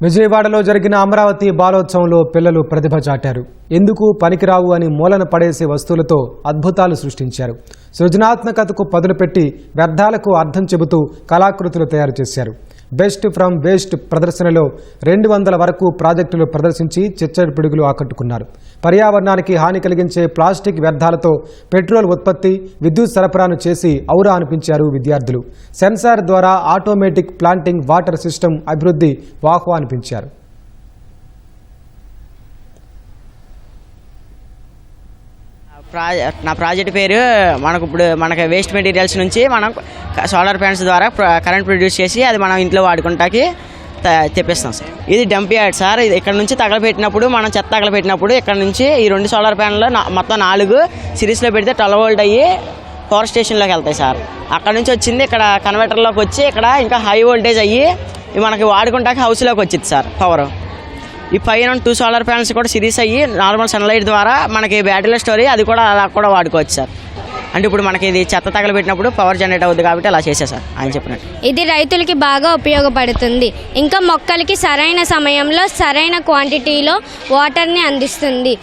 విజయవాడలో జరిగిన అమరావతి బాలోత్సవంలో పిల్లలు ప్రతిభ చాటారు. ఎందుకు పనికిరావు అని మూలన పడేసే వస్తువులతో అద్భుతాలు సృష్టించారు. సృజనాత్మకతకు పదులుపెట్టి వ్యర్థాలకు అర్థం చెబుతూ కళాకృతులు తయారు చేశారు. బెస్ట్ ఫ్రమ్ వేస్ట్ ప్రదర్శనలో 200 వరకు ప్రాజెక్టులు ప్రదర్శించి చిచ్చడి పిడుగులు ఆకట్టుకున్నారు. పర్యావరణానికి హాని కలిగించే ప్లాస్టిక్ వ్యర్థాలతో పెట్రోల్ ఉత్పత్తి, విద్యుత్ సరఫరాను చేసి ఔరా అనిపించారు విద్యార్థులు. సెన్సార్ ద్వారా ఆటోమేటిక్ ప్లాంటింగ్ వాటర్ సిస్టమ్ అభివృద్ధి వాహ్వా అనిపించారు. నా ప్రాజెక్ట్ పేరు మనకు వేస్ట్ మెటీరియల్స్ నుంచి మనం సోలార్ ప్యానల్స్ ద్వారా కరెంట్ ప్రొడ్యూస్ చేసి అది మనం ఇంట్లో వాడుకుంటాకి తెప్పిస్తాం సార్. ఇది డంప్ యార్డ్ సార్. ఇది ఇక్కడ నుంచి తగలపెట్టినప్పుడు మనం చెత్త తగలపెట్టినప్పుడు ఇక్కడ నుంచి ఈ 2 సోలార్ ప్యానెల్లో మొత్తం 4 సిరీస్లో పెడితే 12 వోల్ట్ అయ్యి పవర్ స్టేషన్లోకి వెళ్తాయి సార్. అక్కడ నుంచి వచ్చింది ఇక్కడ కన్వర్టర్లోకి వచ్చి ఇక్కడ ఇంకా హై వోల్టేజ్ అయ్యి మనకి వాడుకుంటాకి హౌస్లోకి వచ్చింది సార్ పవర్. ఈ పైన 2 సోలార్ ప్యానల్స్ కూడా సిరీస్ అయ్యి నార్మల్ సన్లైట్ ద్వారా మనకి బ్యాటరీలో స్టోరీ అది కూడా అలా కూడా వాడుకోవచ్చు సార్. అంటే ఇప్పుడు మనకి ఇది చెత్త తగలబెట్టినప్పుడు పవర్ జనరేట్ అవుతుంది కాబట్టి అలా చేసే సార్ ఆయన చెప్పినట్టు. ఇది రైతులకి బాగా ఉపయోగపడుతుంది. ఇంకా మొక్కలకి సరైన సమయంలో సరైన క్వాంటిటీలో వాటర్ని అందిస్తుంది.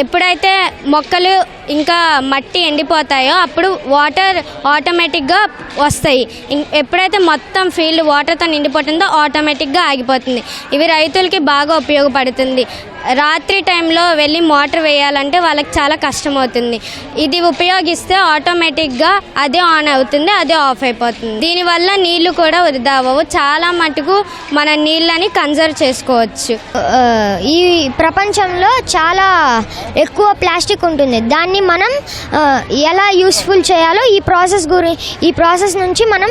ఎప్పుడైతే మొక్కలు ఇంకా మట్టి ఎండిపోతాయో అప్పుడు వాటర్ ఆటోమేటిక్గా వస్తాయి. ఎప్పుడైతే మొత్తం ఫీల్డ్ వాటర్తో నిండిపోతుందో ఆటోమేటిక్గా ఆగిపోతుంది. ఇవి రైతులకి బాగా ఉపయోగపడుతుంది. రాత్రి టైంలో వెళ్ళి మోటార్ వేయాలంటే వాళ్ళకి చాలా కష్టమవుతుంది. ఇది ఉపయోగిస్తే ఆటోమేటిక్గా అదే ఆన్ అవుతుంది, అదే ఆఫ్ అయిపోతుంది. దీనివల్ల నీళ్లు కూడా వృధా అవ్వవు. చాలా మటుకు మన నీళ్ళని కన్జర్వ్ చేసుకోవచ్చు. ఈ ప్రపంచంలో చాలా ఎక్కువ ప్లాస్టిక్ ఉంటుంది. దాన్ని మనం ఎలా యూస్ఫుల్ చేయాలో ఈ ప్రాసెస్ నుంచి మనం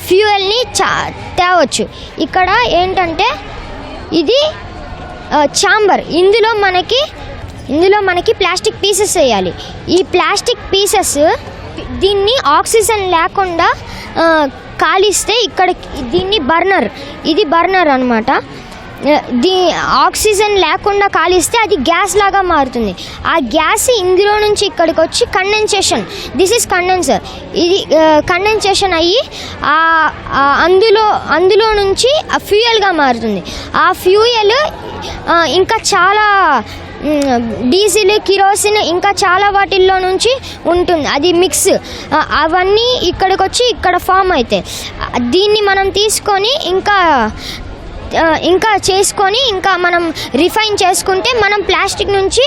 ఫ్యూయల్ని తేవచ్చు. ఇక్కడ ఏంటంటే ఇది ఛాంబర్. ఇందులో మనకి ప్లాస్టిక్ పీసెస్ వేయాలి. ఈ ప్లాస్టిక్ పీసెస్ దీన్ని ఆక్సిజన్ లేకుండా కాలిస్తే ఇక్కడ ఇది బర్నర్ అన్నమాట. ఆక్సిజన్ లేకుండా కాలిస్తే అది గ్యాస్ లాగా మారుతుంది. ఆ గ్యాస్ ఇందులో నుంచి ఇక్కడికి వచ్చి దిస్ ఈజ్ కండెన్సర్. ఇది కండెన్సేషన్ అయ్యి అందులో నుంచి ఫ్యూయల్గా మారుతుంది. ఆ ఫ్యూయల్ ఇంకా చాలా డీజిల్, కిరోసిన్ ఇంకా చాలా వాటిల్లో నుంచి ఉంటుంది. అది మిక్స్ అవన్నీ ఇక్కడికి వచ్చి ఇక్కడ ఫామ్ అవుతాయి. దీన్ని మనం తీసుకొని ఇంకా చేసుకొని ఇంకా మనం రిఫైన్ చేసుకుంటే మనం ప్లాస్టిక్ నుంచి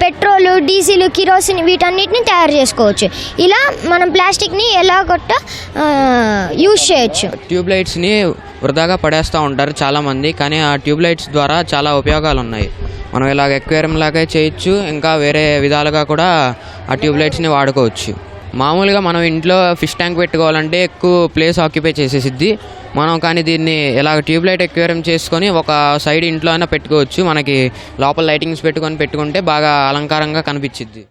పెట్రోల్, డీజిల్, కిరోసిన్ వీటన్నిటిని తయారు చేసుకోవచ్చు. ఇలా మనం ప్లాస్టిక్ని ఎలాగొట్ట యూజ్ చేయొచ్చు. ట్యూబ్ లైట్స్ని వృధాగా పడేస్తూ ఉంటారు చాలామంది, కానీ ఆ ట్యూబ్ లైట్స్ ద్వారా చాలా ఉపయోగాలు ఉన్నాయి. మనం ఇలాగ ఎక్వేరియం లాగా చేయొచ్చు, ఇంకా వేరే విధాలుగా కూడా ఆ ట్యూబ్ లైట్స్ని వాడుకోవచ్చు. మామూలుగా మనం ఇంట్లో ఫిష్ ట్యాంక్ పెట్టుకోవాలంటే ఎక్కువ ప్లేస్ ఆక్యుపై చేసేసిద్ది. మనం కానీ దీన్ని ఇలాగ ట్యూబ్ లైట్ ఎక్వేరియం చేసుకొని ఒక సైడ్ ఇంట్లో అయినా పెట్టుకోవచ్చు. మనకి లోపల లైటింగ్స్ పెట్టుకుంటే బాగా అలంకారంగా కనిపించిద్ది.